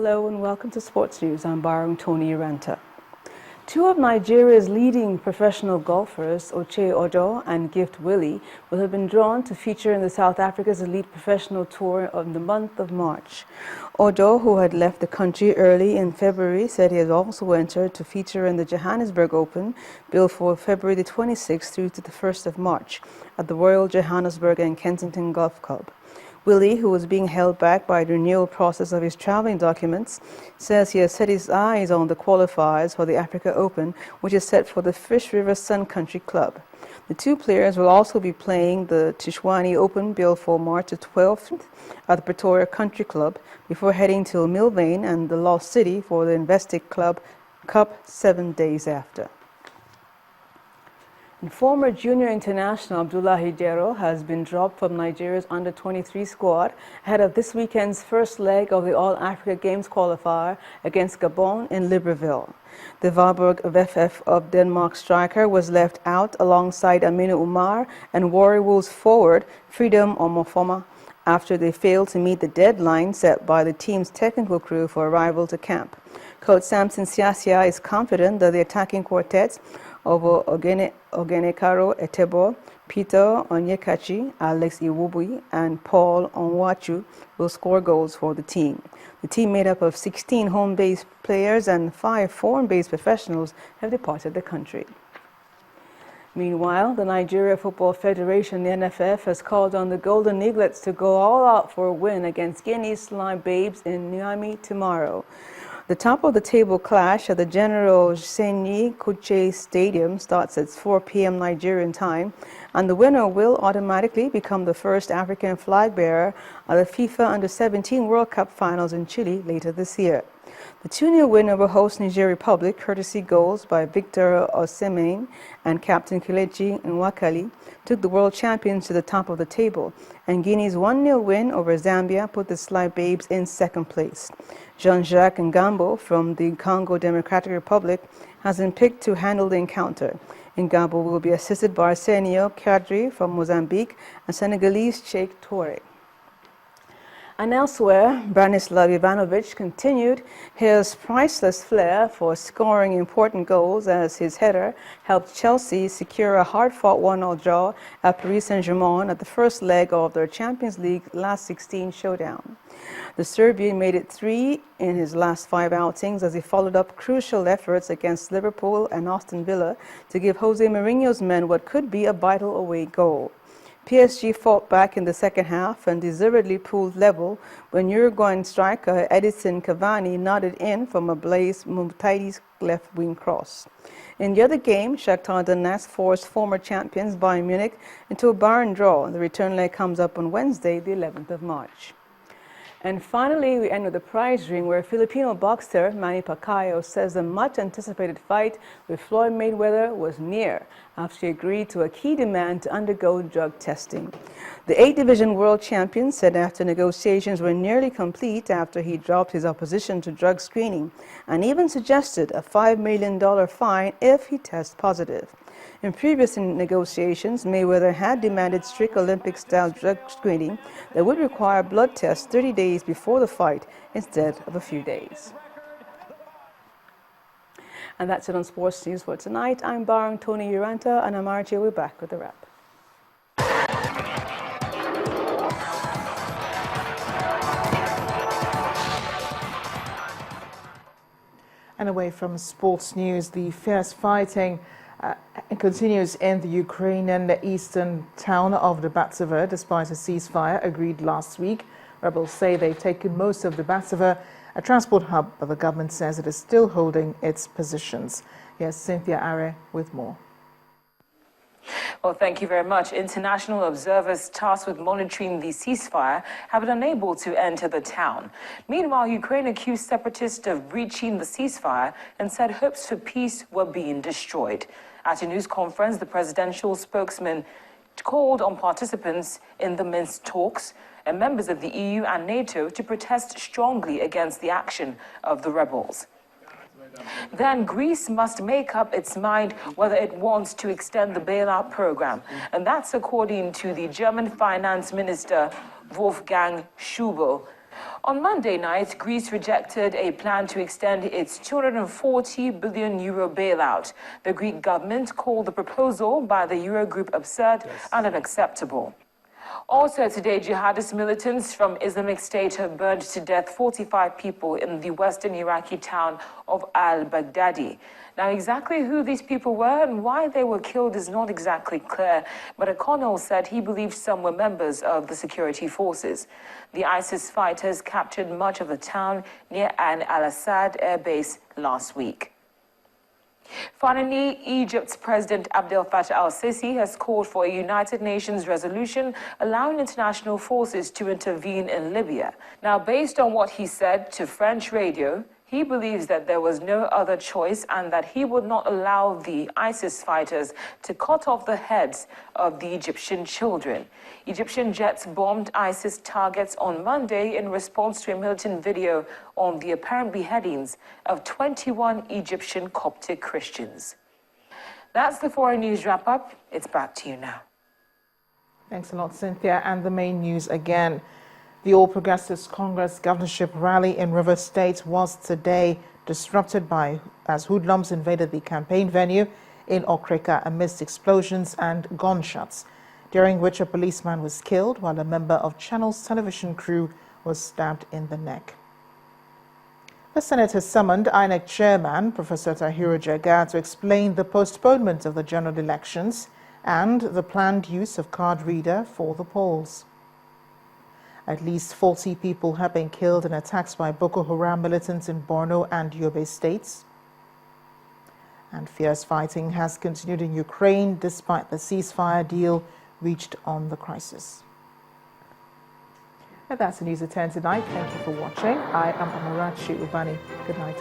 Hello and welcome to Sports News. I'm borrowing Tony Uranta. Two of Nigeria's leading professional golfers, Oche Ojo and Gift Willie, will have been drawn to feature in the South Africa's elite professional tour of the month of March. Ojo, who had left the country early in February, said he has also entered to feature in the Johannesburg Open, billed for February the 26th through to the 1st of March at the Royal Johannesburg and Kensington Golf Club. Willie, who was being held back by the renewal process of his traveling documents, says he has set his eyes on the qualifiers for the Africa Open, which is set for the Fish River Sun Country Club. The two players will also be playing the Tshwane Open, billed for March the 12th at the Pretoria Country Club, before heading to Milvane and the Lost City for the Investec Club Cup 7 days after. And former junior international Abdullahi Gero has been dropped from Nigeria's under-23 squad ahead of this weekend's first leg of the All-Africa Games qualifier against Gabon in Libreville. The Varburg VFF of Denmark striker was left out alongside Aminu Umar and Warri Wolves forward Freedom Omofoma after they failed to meet the deadline set by the team's technical crew for arrival to camp. Coach Samson Siasia is confident that the attacking quartet of Ogenekaro Etebo, Peter Onyekachi, Alex Iwobi, and Paul Onwachu will score goals for the team. The team, made up of 16 home-based players and 5 foreign-based professionals, have departed the country. Meanwhile, the Nigeria Football Federation, the NFF, has called on the Golden Eaglets to go all out for a win against Guinea's Slime Babes in Niamey tomorrow. The top-of-the-table clash at the General Senyi Kuche Stadium starts at 4 p.m. Nigerian time, and the winner will automatically become the first African flag bearer at the FIFA Under-17 World Cup Finals in Chile later this year. The 2-0 winner will host Niger Republic, courtesy goals by Victor Osimhen and captain Kelechi Nwakali, took the world champions to the top of the table, and Guinea's 1-0 win over Zambia put the Slime Babes in second place. Jean-Jacques Ngambo from the Congo Democratic Republic has been picked to handle the encounter. Ngambo will be assisted by Arsenio Kadri from Mozambique and Senegalese Cheikh Toure. And elsewhere, Branislav Ivanovic continued his priceless flair for scoring important goals as his header helped Chelsea secure a hard-fought 1-0 draw at Paris Saint-Germain at the first leg of their Champions League last 16 showdown. The Serbian made it 3 in his last 5 outings as he followed up crucial efforts against Liverpool and Aston Villa to give Jose Mourinho's men what could be a vital away goal. PSG fought back in the second half and deservedly pulled level when Uruguayan striker Edinson Cavani nodded in from a Blaise Matuidi's left wing cross. In the other game, Shakhtar Donetsk forced former champions Bayern Munich into a barren draw. The return leg comes up on Wednesday, the 11th of March. And finally, we end with the prize ring, where Filipino boxer Manny Pacquiao says the much-anticipated fight with Floyd Mayweather was near after he agreed to a key demand to undergo drug testing. The 8-division world champion said after negotiations were nearly complete after he dropped his opposition to drug screening and even suggested a $5 million fine if he tests positive. In previous negotiations, Mayweather had demanded strict Olympic-style drug screening that would require blood tests 30 days before the fight instead of a few days. And that's it on Sports News for tonight. I'm borrowing Tony Uranta, and I'm RJ. We're back with the wrap. And away from sports news, the fierce fighting continues in the Ukrainian eastern town of Debaltseve despite a ceasefire agreed last week. Rebels say they've taken most of Debaltseve, a transport hub, but the government says it is still holding its positions. Here's Cynthia Are with more. Well, thank you very much. International observers tasked with monitoring the ceasefire have been unable to enter the town. Meanwhile, Ukraine accused separatists of breaching the ceasefire and said hopes for peace were being destroyed. At a news conference, the presidential spokesman called on participants in the Minsk talks and members of the EU and NATO to protest strongly against the action of the rebels. Then Greece must make up its mind whether it wants to extend the bailout program. And that's according to the German finance minister Wolfgang Schäuble. On Monday night, Greece rejected a plan to extend its €240 billion bailout. The Greek government called the proposal by the Eurogroup absurd and unacceptable. Also today, jihadist militants from Islamic State have burned to death 45 people in the western Iraqi town of al-Baghdadi. Now, exactly who these people were and why they were killed is not exactly clear, but a colonel said he believed some were members of the security forces. The ISIS fighters captured much of the town near an al-Assad airbase last week. Finally, Egypt's President Abdel Fattah al-Sisi has called for a United Nations resolution allowing international forces to intervene in Libya. Now, based on what he said to French radio, he believes that there was no other choice and that he would not allow the ISIS fighters to cut off the heads of the Egyptian children. Egyptian jets bombed ISIS targets on Monday in response to a militant video on the apparent beheadings of 21 Egyptian Coptic Christians. That's the foreign news wrap-up. It's back to you now. Thanks a lot, Cynthia. And the main news again. The All Progressives Congress governorship rally in Rivers State was today disrupted as hoodlums invaded the campaign venue in Okrika amidst explosions and gunshots, during which a policeman was killed while a member of Channel's television crew was stabbed in the neck. The Senate has summoned INEC Chairman Professor Tahiru Jega to explain the postponement of the general elections and the planned use of card reader for the polls. At least 40 people have been killed in attacks by Boko Haram militants in Borno and Yobe states. And fierce fighting has continued in Ukraine despite the ceasefire deal reached on the crisis. And that's the news at 10 tonight. Thank you for watching. I am Amarachi Ubani. Good night.